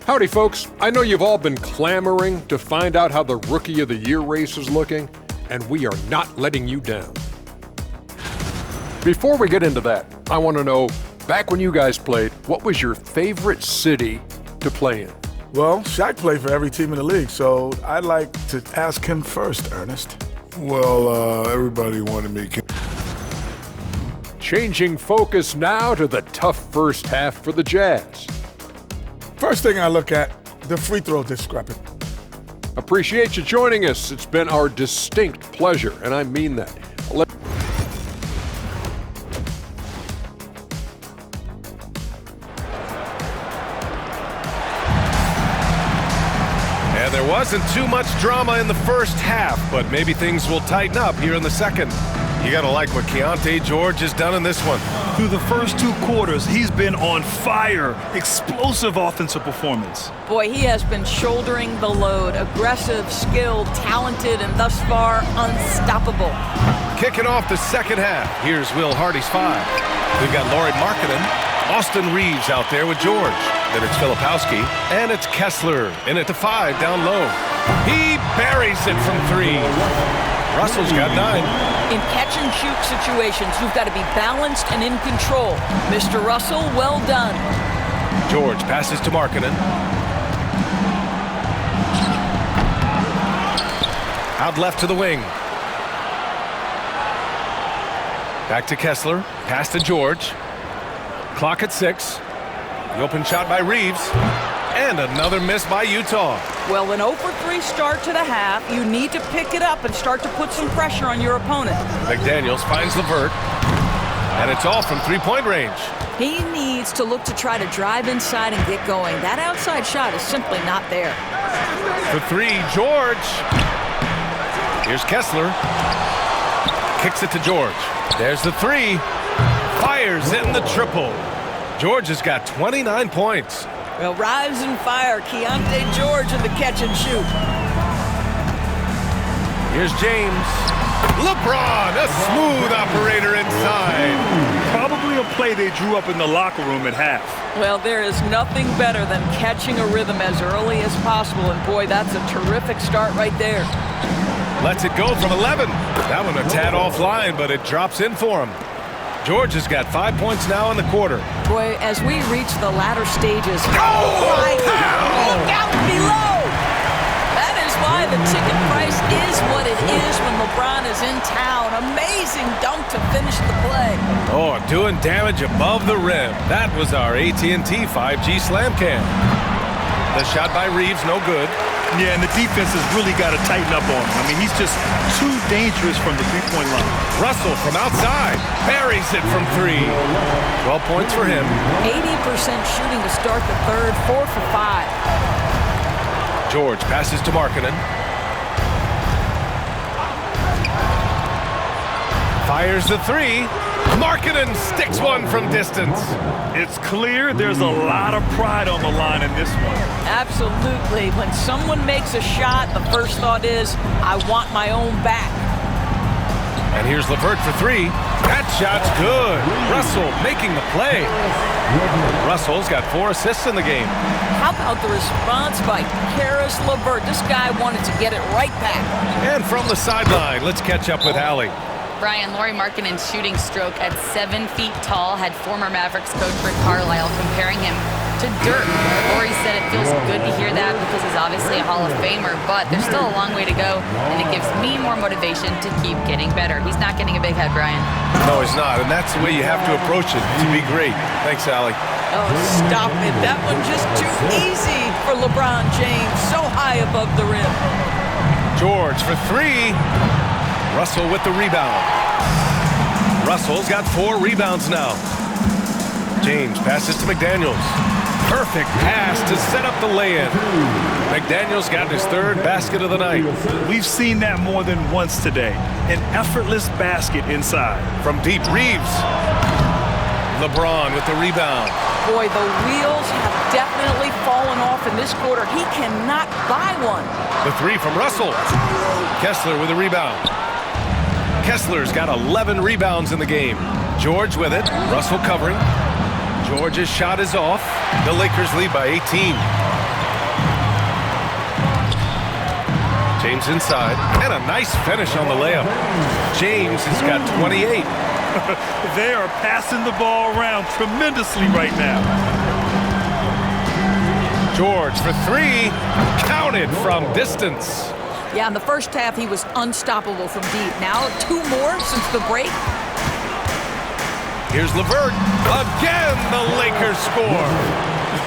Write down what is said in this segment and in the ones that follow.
Howdy, folks. I know you've all been clamoring to find out how the Rookie of the Year race is looking, and we are not letting you down. Before we get into that, I want to know, back when you guys played, what was your favorite city to play in? Well, Shaq played for every team in the league, so I'd like to ask him first, Ernest. Well, everybody wanted me. Changing focus now to the tough first half for the Jazz. First thing I look at, the free throw discrepancy. Appreciate you joining us. It's been our distinct pleasure, and I mean that. And there wasn't too much drama in the first half, but maybe things will tighten up here in the second. You gotta like what Keyonte George has done in this one. Through the first 2 quarters, he's been on fire. Explosive offensive performance. Boy, he has been shouldering the load. Aggressive, skilled, talented, and thus far, unstoppable. Kicking off the second half, here's Will Hardy's 5. We've got Lauri Markkanen, Austin Reeves out there with George. Then it's Filipowski, and it's Kessler in at the 5 down low. He buries it from 3. Russell's got 9. In catch-and-shoot situations, you've got to be balanced and in control. Mr. Russell, well done. George passes to Markkanen. Out left to the wing. Back to Kessler. Pass to George. Clock at 6. The open shot by Reeves. And another miss by Utah. Well, an 0-for-3 start to the half. You need to pick it up and start to put some pressure on your opponent. McDaniels finds LeVert. And it's all from three-point range. He needs to look to try to drive inside and get going. That outside shot is simply not there. For 3, George. Here's Kessler. Kicks it to George. There's the 3. Fires in the triple. George has got 29 points. Well, rise and fire. Keyonte George in the catch and shoot. Here's James. LeBron, a smooth operator inside. Probably a play they drew up in the locker room at half. Well, there is nothing better than catching a rhythm as early as possible. And boy, that's a terrific start right there. Lets it go from 11. That one a tad offline, but it drops in for him. George has got 5 points now in the quarter. Boy, as we reach the latter stages, my God, look out below! That is why the ticket price is what it is when LeBron is in town. Amazing dunk to finish the play. Oh, doing damage above the rim. That was our AT&T 5G slam cam. The shot by Reeves, no good. Yeah, and the defense has really got to tighten up on him. I mean, he's just too dangerous from the three-point line. Russell from outside buries it from 3. 12 points for him. 80% shooting to start the third, 4 for 5. George passes to Markkanen. Fires the 3. Markkanen sticks one from distance. It's clear there's a lot of pride on the line in this one. Absolutely. When someone makes a shot, the first thought is, I want my own back. And here's LeVert for 3. That shot's good. Russell making the play. Russell's got 4 assists in the game. How about the response by Caris LeVert? This guy wanted to get it right back. And from the sideline, let's catch up with Allie. Brian, Lauri Markkanen's shooting stroke at 7 feet tall had former Mavericks coach Rick Carlisle comparing him to dirt. Lauri said it feels good to hear that because he's obviously a Hall of Famer, but there's still a long way to go, and it gives me more motivation to keep getting better. He's not getting a big head, Brian. No, he's not, and that's the way you have to approach it to be great. Thanks, Allie. Oh, stop it. That one just too easy for LeBron James. So high above the rim. George for 3. Russell with the rebound. Russell's got 4 rebounds now. James passes to McDaniels. Perfect pass to set up the lay-in. McDaniels got his 3rd basket of the night. We've seen that more than once today. An effortless basket inside. From deep, Reeves. LeBron with the rebound. Boy, the wheels have definitely fallen off in this quarter. He cannot buy one. The 3 from Russell. Kessler with the rebound. Kessler's got 11 rebounds in the game. George with it. Russell covering. George's shot is off. The Lakers lead by 18. James inside, and a nice finish on the layup. James has got 28. They are passing the ball around tremendously right now. George for three, counted from distance. Yeah, in the first half, he was unstoppable from deep. Now, 2 more since the break. Here's LeVert. Again, the Lakers score.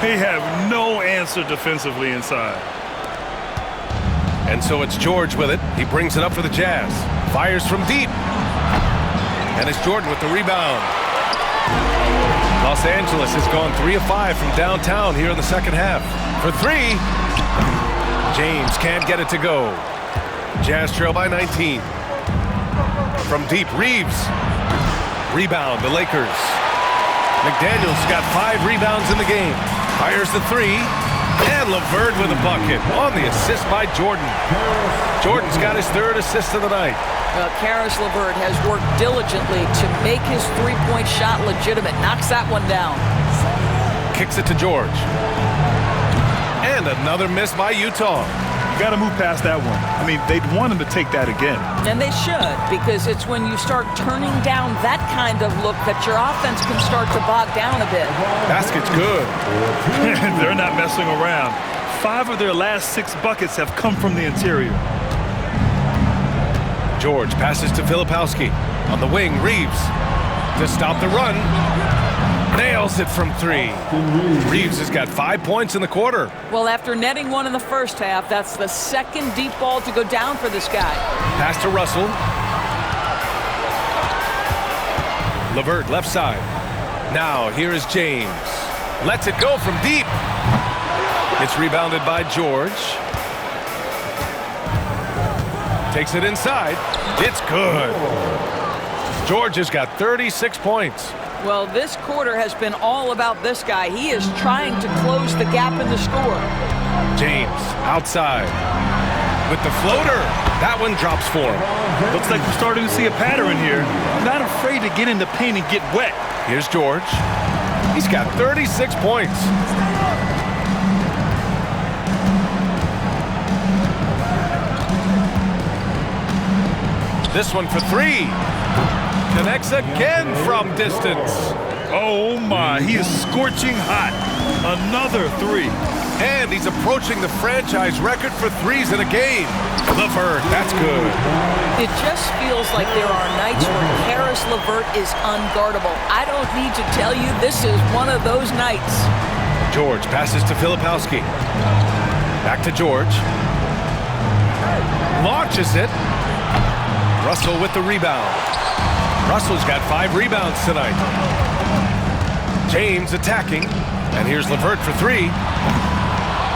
They have no answer defensively inside. And so it's George with it. He brings it up for the Jazz. Fires from deep. And it's Jordan with the rebound. Los Angeles has gone 3 of 5 from downtown here in the second half. For three, James can't get it to go. Jazz trail by 19. From deep, Reeves. Rebound, the Lakers. McDaniels got 5 rebounds in the game. Fires the three. And LeVert with a bucket on the assist by Jordan. Jordan's got his 3rd assist of the night. Well, Caris LeVert has worked diligently to make his three-point shot legitimate. Knocks that one down. Kicks it to George. And another miss by Utah. You got to move past that one. I mean, they'd want him to take that again. And they should, because it's when you start turning down that kind of look that your offense can start to bog down a bit. Basket's good. They're not messing around. 5 of their last 6 buckets have come from the interior. George passes to Filipowski. On the wing, Reeves. To stop the run. Nails it from 3. Reeves has got 5 points in the quarter. Well, after netting 1 in the first half, that's the 2nd deep ball to go down for this guy. Pass to Russell. LeVert left side. Now here is James. Lets it go from deep. It's rebounded by George. Takes it inside. It's good. George has got 36 points. Well, this quarter has been all about this guy. He is trying to close the gap in the score. James outside with the floater. That one drops for him. Looks like we're starting to see a pattern here. Not afraid to get in the paint and get wet. Here's George. He's got 36 points. This one for 3. Connects again from distance. Oh my, he is scorching hot. Another 3. And he's approaching the franchise record for threes in a game. LeVert, that's good. It just feels like there are nights where Caris LeVert is unguardable. I don't need to tell you, this is one of those nights. George passes to Filipowski. Back to George. Launches it. Russell with the rebound. Russell's got 5 rebounds tonight. James attacking. And here's LeVert for 3.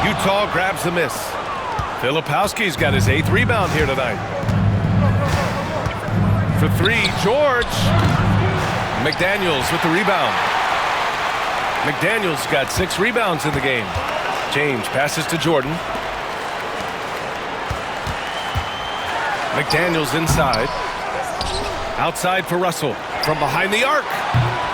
Utah grabs the miss. Filipowski's got his 8th rebound here tonight. For 3, George. McDaniels with the rebound. McDaniels got 6 rebounds in the game. James passes to Jordan. McDaniels inside. Outside for Russell. From behind the arc.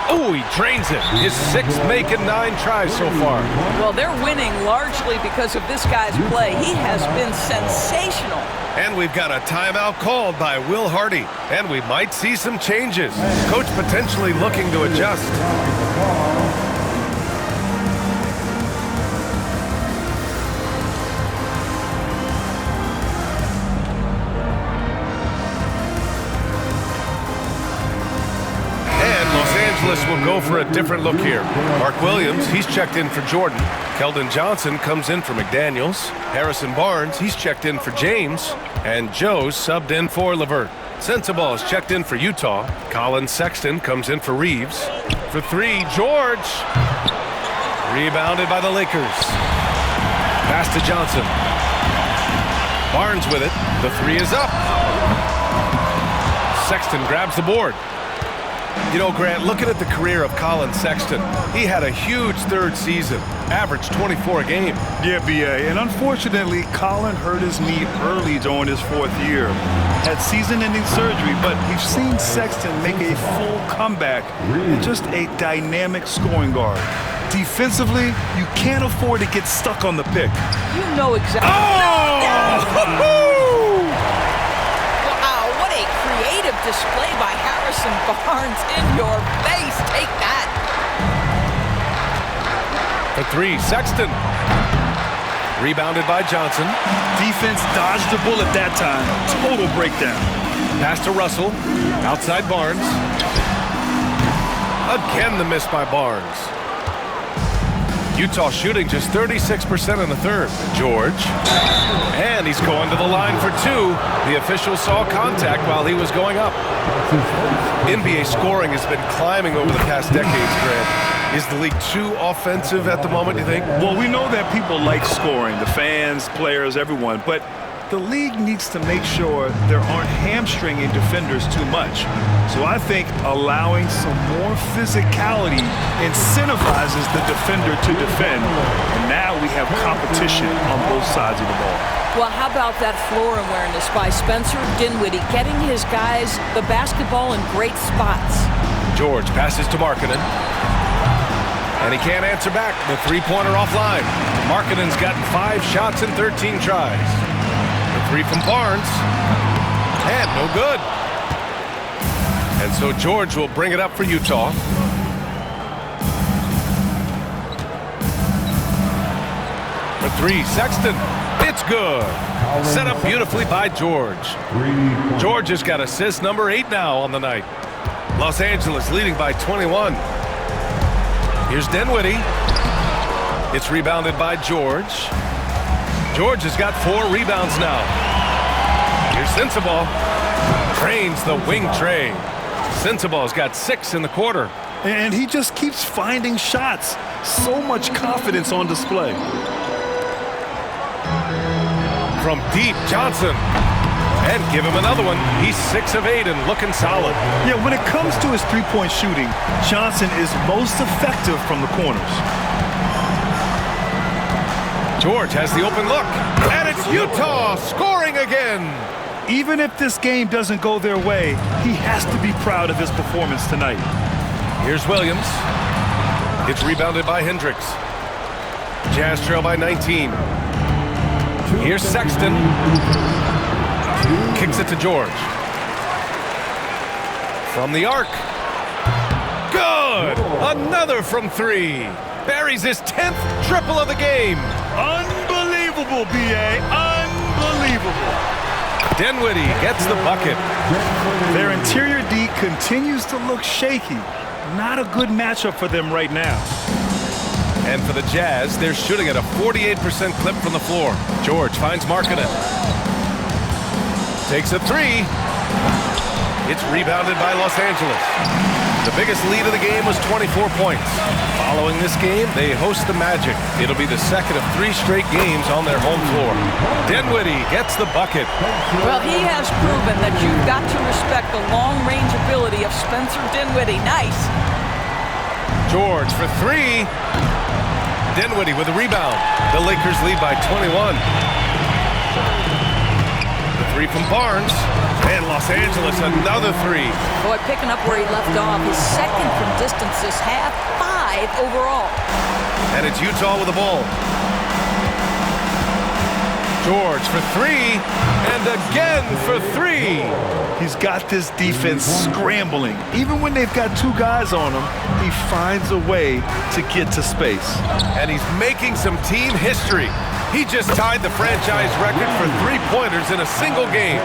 Oh, he drains it. His 6th make in 9 tries so far. Well, they're winning largely because of this guy's play. He has been sensational. And we've got a timeout called by Will Hardy. And we might see some changes. Coach potentially looking to adjust. Will go for a different look here. Mark Williams, he's checked in for Jordan. Keldon Johnson comes in for McDaniels. Harrison Barnes, he's checked in for James. And Joe's subbed in for LeVert. Sensabaugh is checked in for Utah. Colin Sexton comes in for Reeves. For 3, George. Rebounded by the Lakers. Pass to Johnson. Barnes with it. The 3 is up. Sexton grabs the board. You know, Grant, looking at the career of Colin Sexton, he had a huge 3rd season, averaged 24 a game. Yeah, B.A., and unfortunately, Colin hurt his knee early during his 4th year. Had season-ending surgery, but we've seen Sexton make a full comeback and just a dynamic scoring guard. Defensively, you can't afford to get stuck on the pick. You know exactly. Oh! display by Harrison Barnes in your face. Take that. For three, Sexton. Rebounded by Johnson. Defense dodged the bullet that time. Total breakdown. Pass to Russell. Outside Barnes. Again the miss by Barnes. Utah shooting just 36% in the third. George. And he's going to the line for two. The official saw contact while he was going up. NBA scoring has been climbing over the past decades, Grant. Is the league too offensive at the moment, you think? Well, we know that people like scoring, the fans, players, everyone, but the league needs to make sure there aren't hamstringing defenders too much. So I think allowing some more physicality incentivizes the defender to defend. And now we have competition on both sides of the ball. Well, how about that floor awareness by Spencer Dinwiddie, getting his guys the basketball in great spots. George passes to Markkanen. And he can't answer back. The three-pointer offline. Markkanen's gotten 5 shots in 13 tries. The three from Barnes. And no good. And so George will bring it up for Utah. For three, Sexton. It's good. Set up beautifully by George. George has got assist number 8 now on the night. Los Angeles leading by 21. Here's Dinwiddie. It's rebounded by George. George has got 4 rebounds now. Here's Sensabaugh. Trains the wing tray. Sensabaugh's got 6 in the quarter. And he just keeps finding shots. So much confidence on display. From deep, Johnson. And give him another one. He's 6 of 8 and looking solid. Yeah, when it comes to his three-point shooting, Johnson is most effective from the corners. George has the open look. And it's Utah scoring again. Even if this game doesn't go their way, he has to be proud of his performance tonight. Here's Williams. It's rebounded by Hendricks. Jazz trail by 19. Here's Sexton. Kicks it to George. From the arc. Good! Another from 3. Buries his 10th triple of the game. Unbelievable, B.A. Unbelievable. Dinwiddie gets the bucket. Their interior D continues to look shaky. Not a good matchup for them right now. And for the Jazz, they're shooting at a 48% clip from the floor. George finds Markkanen. Takes a 3. It's rebounded by Los Angeles. The biggest lead of the game was 24 points. Following this game, they host the Magic. It'll be the second of 3 straight games on their home floor. Dinwiddie gets the bucket. Well, he has proven that you've got to respect the long-range ability of Spencer Dinwiddie. Nice. George for 3. Dinwiddie with a rebound. The Lakers lead by 21. The 3 from Barnes. And Los Angeles, another 3. Boy, picking up where he left off. His second from distance this half, 5 overall. And it's Utah with the ball. George for 3, and again for 3. He's got this defense scrambling. Even when they've got 2 guys on him, he finds a way to get to space. And he's making some team history. He just tied the franchise record for 3-pointers in a single game.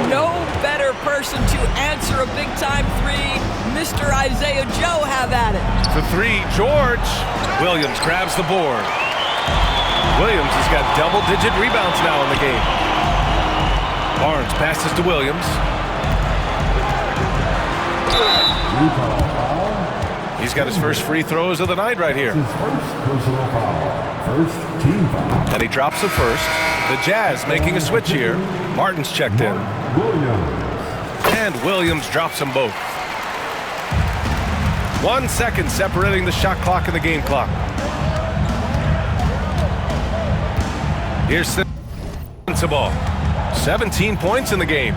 No better person to answer a big-time 3. Mr. Isaiah Joe, have at it. For 3, George. Williams grabs the board. Williams has got double-digit rebounds now in the game. Barnes passes to Williams. He's got his first free throws of the night right here. And he drops the first. The Jazz making a switch here. Martin's checked in. And Williams drops them both. 1 second separating the shot clock and the game clock. Here's Sensabaugh. 17 points in the game.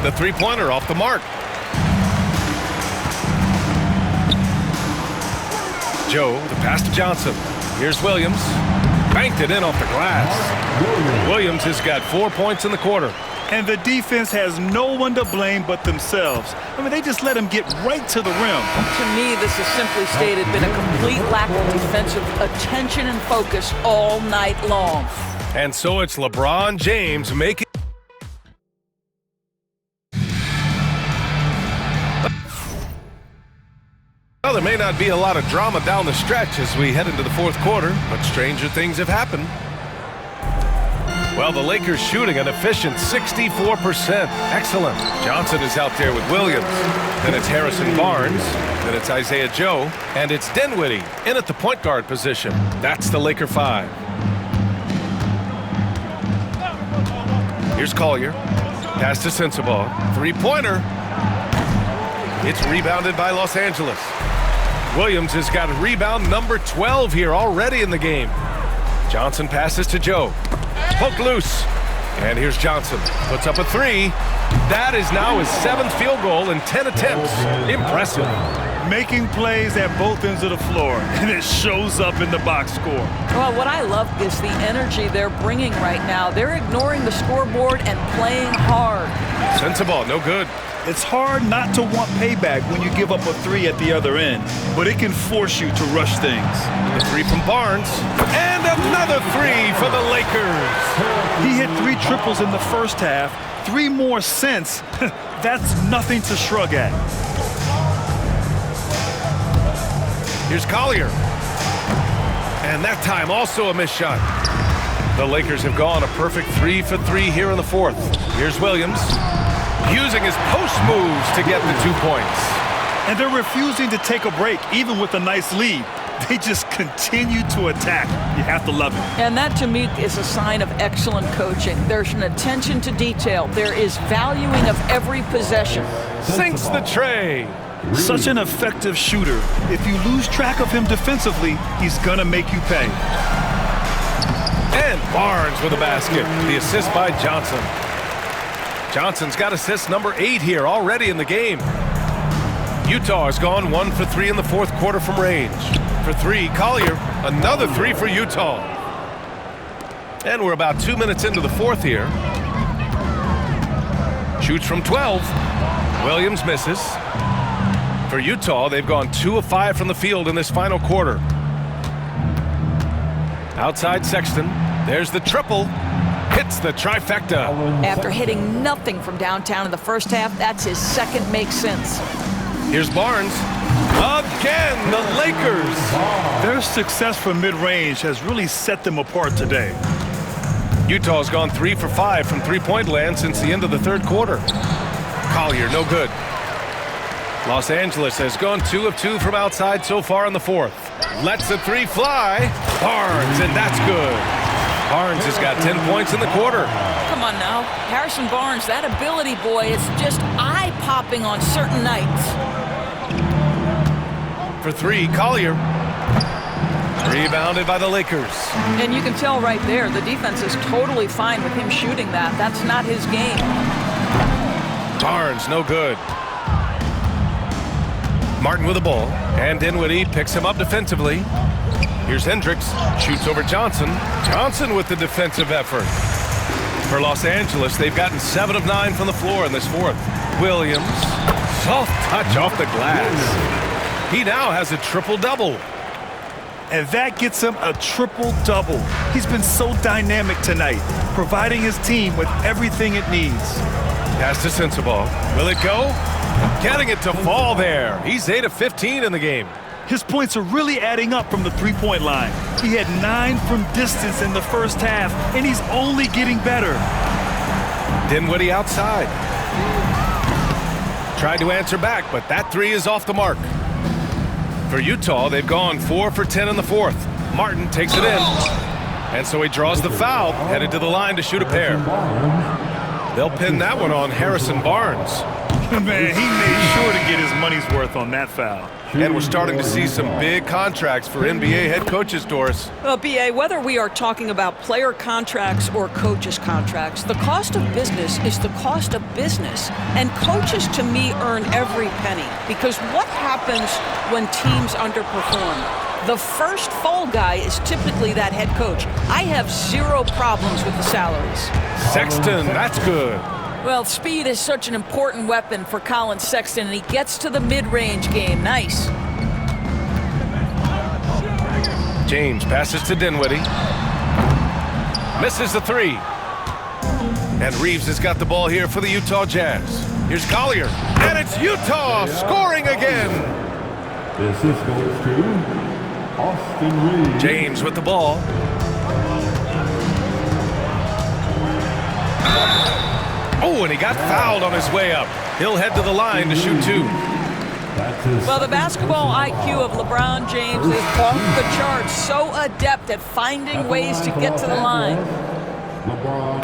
The three-pointer off the mark. Joe, the pass to Johnson. Here's Williams. Banked it in off the glass. Williams has got 4 points in the quarter. And the defense has no one to blame but themselves. I mean, they just let him get right to the rim. To me, this has simply stated been a complete lack of defensive attention and focus all night long. And so it's LeBron James making... Well, there may not be a lot of drama down the stretch as we head into the fourth quarter, but stranger things have happened. Well, the Lakers shooting an efficient 64%. Excellent. Johnson is out there with Williams. Then it's Harrison Barnes. Then it's Isaiah Joe. And it's Dinwiddie in at the point guard position. That's the Laker 5. Here's Collier. Pass to Sensabaugh. Three-pointer. It's rebounded by Los Angeles. Williams has got rebound number 12 here already in the game. Johnson passes to Joe. Poked loose. And here's Johnson. Puts up a three. That is now his 7th field goal in 10 attempts. Impressive. Making plays at both ends of the floor, and it shows up in the box score. Well, what I love is the energy they're bringing right now. They're ignoring the scoreboard and playing hard. Sensabaugh, no good. It's hard not to want payback when you give up a three at the other end, but it can force you to rush things. The three from Barnes. And another three for the Lakers. He hit 3 triples in the first half, 3 more since. That's nothing to shrug at. Here's Collier. And that time also a missed shot. The Lakers have gone a perfect 3 for 3 here in the fourth. Here's Williams. Using his post moves to get the 2 points. And they're refusing to take a break, even with a nice lead. They just continue to attack. You have to love it. And that, to me, is a sign of excellent coaching. There's an attention to detail. There is valuing of every possession. Sinks the tray. Such an effective shooter. If you lose track of him defensively, he's going to make you pay. And Barnes with a basket. The assist by Johnson. Johnson's got assist number 8 here already in the game. Utah has gone 1 for 3 in the fourth quarter from range. For 3, Collier, another 3 for Utah. And we're about 2 minutes into the fourth here. Shoots from 12. Williams misses. For Utah, they've gone 2 of 5 from the field in this final quarter. Outside Sexton. There's the triple. Hits the trifecta. After hitting nothing from downtown in the first half, that's his second make since. Here's Barnes. Again, the Lakers. Their success from mid-range has really set them apart today. Utah's gone 3 for 5 from three-point land since the end of the third quarter. Collier, no good. Los Angeles has gone 2 of 2 from outside so far in the fourth. Lets the 3 fly. Barnes, and that's good. Barnes has got 10 points in the quarter. Come on now. Harrison Barnes, that ability, boy, it's just eye-popping on certain nights. For 3, Collier. Rebounded by the Lakers. And you can tell right there, the defense is totally fine with him shooting that. That's not his game. Barnes, no good. Martin with the ball. And Dinwiddie picks him up defensively. Here's Hendricks. Shoots over Johnson. Johnson with the defensive effort. For Los Angeles, they've gotten 7 of 9 from the floor in this fourth. Williams. Soft touch off the glass. He now has a triple-double. And that gets him a triple-double. He's been so dynamic tonight, providing his team with everything it needs. Pass to Sensabaugh. Will it go? Getting it to fall there. He's 8 of 15 in the game. His points are really adding up from the three-point line. He had 9 from distance in the first half, and he's only getting better. Dinwiddie outside. Tried to answer back, but that 3 is off the mark. For Utah, they've gone 4 for 10 in the fourth. Martin takes it in. And so he draws the foul, headed to the line to shoot a pair. They'll pin that one on Harrison Barnes. Man, he made sure to get his money's worth on that foul. And we're starting to see some big contracts for NBA head coaches, Doris. Well, B.A., whether we are talking about player contracts or coaches' contracts, the cost of business is the cost of business. And coaches, to me, earn every penny. Because what happens when teams underperform? The first fall guy is typically that head coach. I have 0 problems with the salaries. Sexton, that's good. Well, speed is such an important weapon for Colin Sexton, and he gets to the mid-range game. Nice. James passes to Dinwiddie. Misses the three. And Reeves has got the ball here for the Utah Jazz. Here's Collier. And it's Utah scoring again. The assist goes to Austin Reeves. James with the ball. Oh, and he got fouled on his way up. He'll head to the line to shoot two. Well, the basketball IQ of LeBron James is off the charts. So adept at finding ways to get to the line.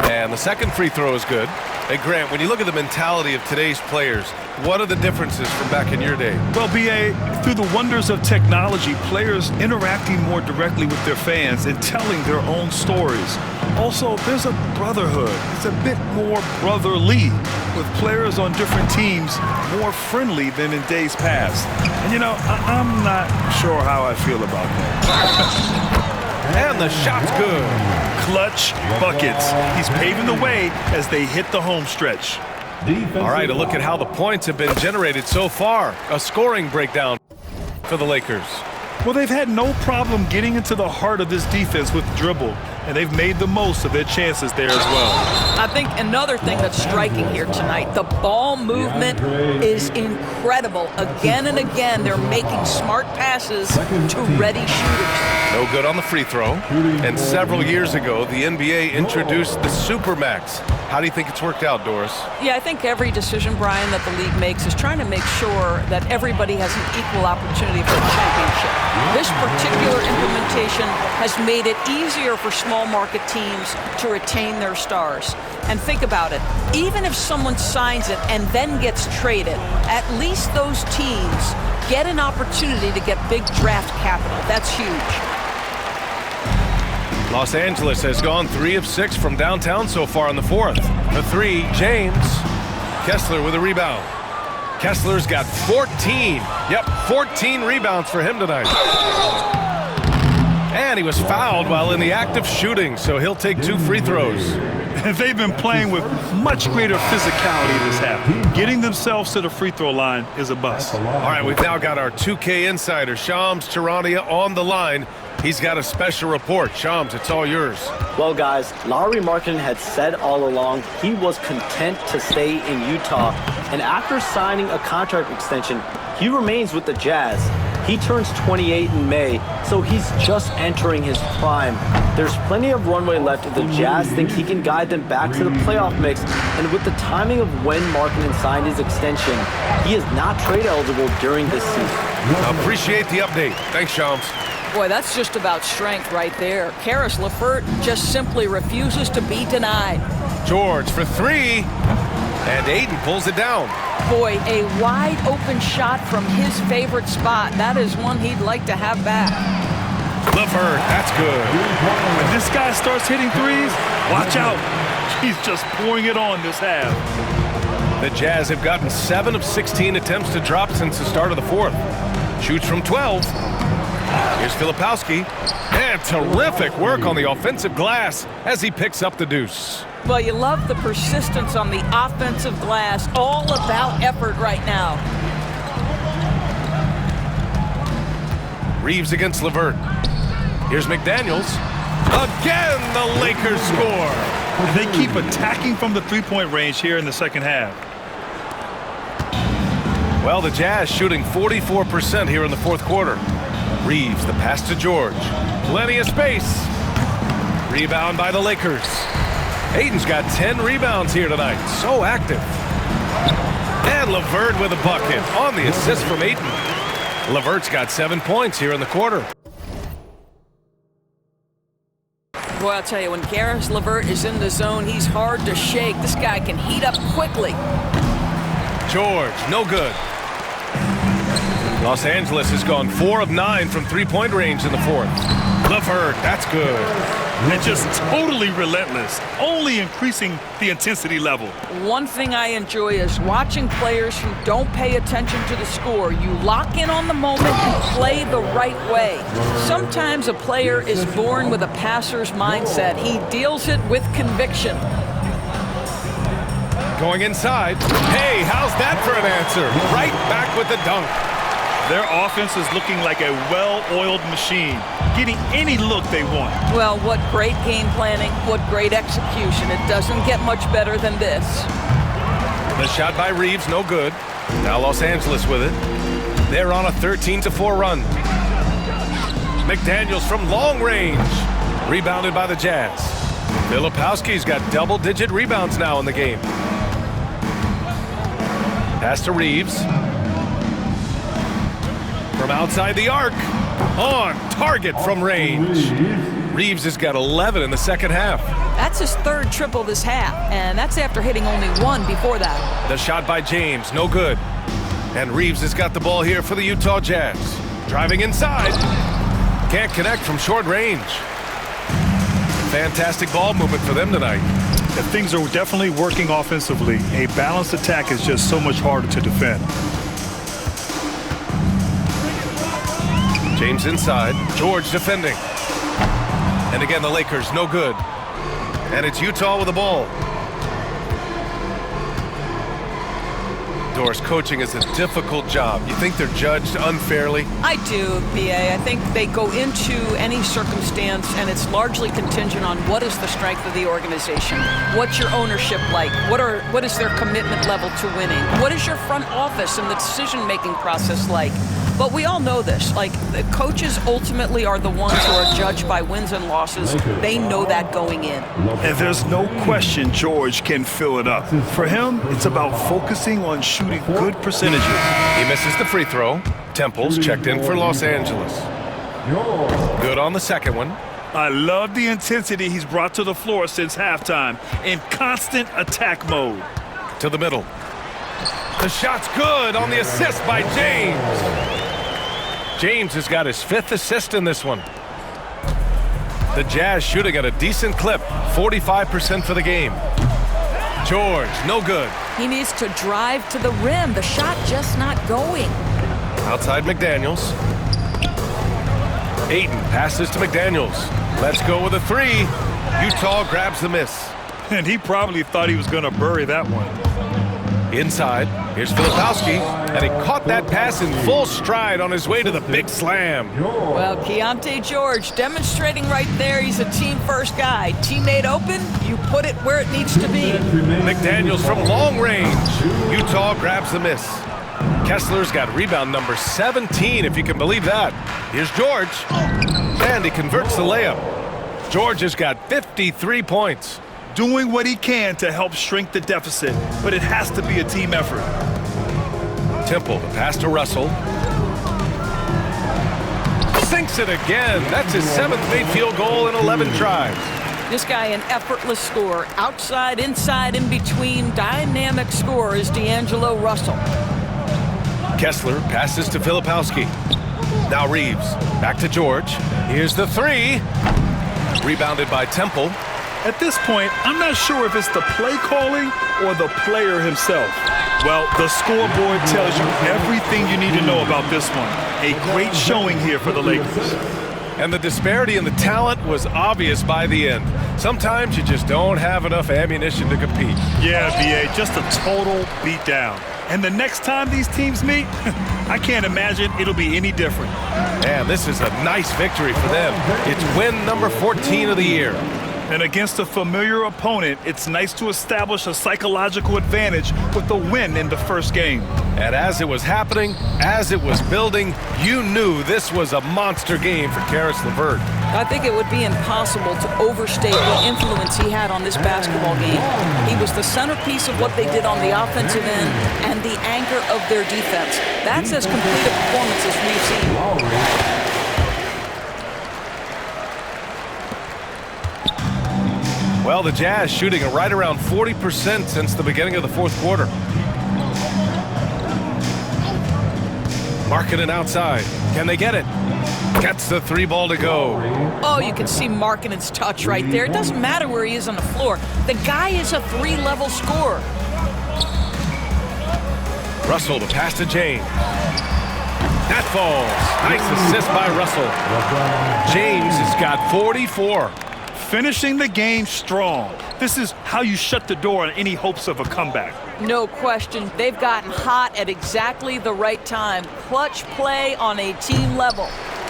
And the second free throw is good. Hey, Grant, when you look at the mentality of today's players, what are the differences from back in your day? Well, B.A., through the wonders of technology, players interacting more directly with their fans and telling their own stories. Also, there's a brotherhood. It's a bit more brotherly, with players on different teams more friendly than in days past. And, you know, I'm not sure how I feel about that. And the shot's good. Clutch buckets. He's paving the way as they hit the home stretch. All right, a look at how the points have been generated so far. A scoring breakdown for the Lakers. Well, they've had no problem getting into the heart of this defense with dribble, and they've made the most of their chances there as well. I think another thing that's striking here tonight, the ball movement is incredible. Again and again, they're making smart passes to ready shooters. No good on the free throw. And several years ago, the NBA introduced the Supermax. How do you think it's worked out, Doris? Yeah, I think every decision, Brian, that the league makes is trying to make sure that everybody has an equal opportunity for a championship. This particular implementation has made it easier for small market teams to retain their stars. And think about it, even if someone signs it and then gets traded, at least those teams get an opportunity to get big draft capital. That's huge. Los Angeles has gone 3 of 6 from downtown so far in the fourth. The three, James. Kessler with a rebound. Kessler's got 14. Yep, 14 rebounds for him tonight. And he was fouled while in the act of shooting, so he'll take 2 free throws. And they've been playing with much greater physicality this half. Getting themselves to the free throw line is a bust. All right, we've now got our 2K insider, Shams Charania, on the line. He's got a special report. Shams, it's all yours. Well, guys, Lauri Markkanen had said all along he was content to stay in Utah. And after signing a contract extension, he remains with the Jazz. He turns 28 in May, so he's just entering his prime. There's plenty of runway left if the Jazz think he can guide them back to the playoff mix. And with the timing of when Markkanen signed his extension, he is not trade eligible during this season. Appreciate the update. Thanks, Shams. Boy, that's just about strength right there. Caris LeVert just simply refuses to be denied. George for 3, and Ayton pulls it down. Boy, a wide open shot from his favorite spot. That is one he'd like to have back. LeVert, that's good. When this guy starts hitting threes, watch out. He's just pouring it on this half. The Jazz have gotten 7 of 16 attempts to drop since the start of the fourth. Shoots from 12. Here's Filipowski. And terrific work on the offensive glass as he picks up the deuce. Well, you love the persistence on the offensive glass. All about effort right now. Reeves against LeVert. Here's McDaniels. Again, the Lakers score. They keep attacking from the three-point range here in the second half. Well, the Jazz shooting 44% here in the fourth quarter. Reeves, the pass to George. Plenty of space. Rebound by the Lakers. Ayton's got 10 rebounds here tonight. So active. And LeVert with a bucket on the assist from Ayton. LeVert's got 7 points here in the quarter. Boy, I'll tell you, when Caris LeVert is in the zone, he's hard to shake. This guy can heat up quickly. George, no good. Los Angeles has gone 4 of 9 from three-point range in the fourth. LeVert, that's good. And just totally relentless, only increasing the intensity level. One thing I enjoy is watching players who don't pay attention to the score. You lock in on the moment and play the right way. Sometimes a player is born with a passer's mindset. He deals it with conviction. Going inside. Hey, how's that for an answer? Right back with the dunk. Their offense is looking like a well-oiled machine, getting any look they want. Well, what great game planning, what great execution. It doesn't get much better than this. The shot by Reeves, no good. Now Los Angeles with it. They're on a 13-4 run. McDaniels from long range. Rebounded by the Jazz. Filipowski's got double-digit rebounds now in the game. Pass to Reeves. From outside the arc. On target from range. Reeves has got 11 in the second half. That's his third triple this half, and that's after hitting only one before that. The shot by James, no good. And Reeves has got the ball here for the Utah Jazz. Driving inside. Can't connect from short range. Fantastic ball movement for them tonight. And things are definitely working offensively. A balanced attack is just so much harder to defend. James inside. George defending. And again, the Lakers, no good. And it's Utah with the ball. Doris, coaching is a difficult job. You think they're judged unfairly? I do, B.A. I think they go into any circumstance, and it's largely contingent on what is the strength of the organization. What's your ownership like? What is their commitment level to winning? What is your front office and the decision-making process like? But we all know this. Like, the coaches ultimately are the ones who are judged by wins and losses. They know that going in. And there's no question George can fill it up. For him, it's about focusing on shooting good percentages. He misses the free throw. Temples checked in for Los Angeles. Good on the second one. I love the intensity he's brought to the floor since halftime, in constant attack mode. To the middle. The shot's good on the assist by James. James has got his 5th assist in this one. The Jazz shooting at a decent clip, 45% for the game. George, no good. He needs to drive to the rim. The shot just not going. Outside McDaniels. Ayton passes to McDaniels. Let's go with a 3. Utah grabs the miss. And he probably thought he was going to bury that one. Inside, here's Filipowski, and he caught that pass in full stride on his way to the big slam. Well, Keontae George demonstrating right there he's a team-first guy. Teammate open, you put it where it needs to be. McDaniels from long range. Utah grabs the miss. Kessler's got rebound number 17, if you can believe that. Here's George, and he converts the layup. George has got 53 points. Doing what he can to help shrink the deficit, but it has to be a team effort. Temple, the pass to Russell. Sinks it again. That's his 7th made field goal in 11 tries. This guy, an effortless scorer. Outside, inside, in between, dynamic scorer is D'Angelo Russell. Kessler passes to Filipowski. Now Reeves, back to George. Here's the 3. Rebounded by Temple. At this point, I'm not sure if it's the play calling or the player himself. Well, the scoreboard tells you everything you need to know about this one. A great showing here for the Lakers. And the disparity in the talent was obvious by the end. Sometimes you just don't have enough ammunition to compete. Yeah, B.A., just a total beatdown. And the next time these teams meet, I can't imagine it'll be any different. Man, this is a nice victory for them. It's win number 14 of the year. And against a familiar opponent, it's nice to establish a psychological advantage with a win in the first game. And as it was happening, as it was building, you knew this was a monster game for Caris LeVert. I think it would be impossible to overstate what influence he had on this basketball game. He was the centerpiece of what they did on the offensive end and the anchor of their defense. That's as complete a performance as we've seen. Well, the Jazz shooting at right around 40% since the beginning of the 4th quarter. Markkanen outside. Can they get it? Gets the 3 ball to go. Oh, you can see Markkanen's touch right there. It doesn't matter where he is on the floor. The guy is a 3-level scorer. Russell, the pass to James. That falls. Nice assist by Russell. James has got 44. finishing the game strong. This is how you shut the door on any hopes of a comeback. No question. They've gotten hot at exactly the right time. Clutch play on a team level.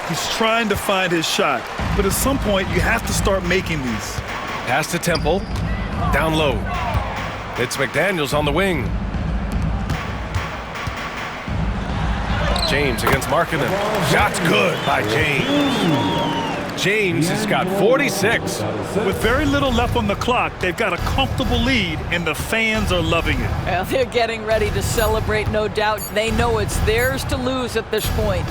He's trying to find his shot, but at some point you have to start making these. Pass to Temple. Down low. It's McDaniels on the wing. James against Markkanen. Shot's good by James. James has got 46. With very little left on the clock, they've got a comfortable lead, and the fans are loving it. Well, they're getting ready to celebrate, no doubt. They know it's theirs to lose at this point.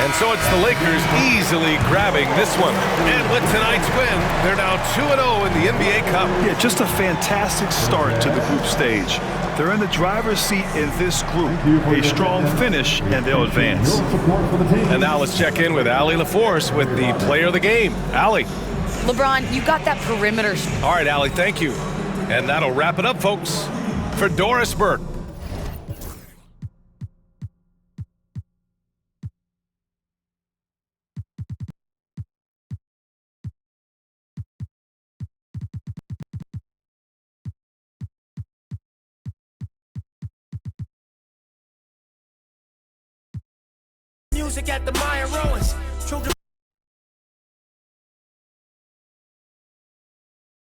And so it's the Lakers easily grabbing this one. And with tonight's win, they're now 2-0 in the NBA Cup. Yeah, just a fantastic start to the group stage. They're in the driver's seat in this group. A strong finish, and they'll advance. And now let's check in with Allie LaForce with the player of the game. Allie. LeBron, you got that perimeter. All right, Allie, thank you. And that'll wrap it up, folks, for Doris Burke. Music at the Mayan ruins. True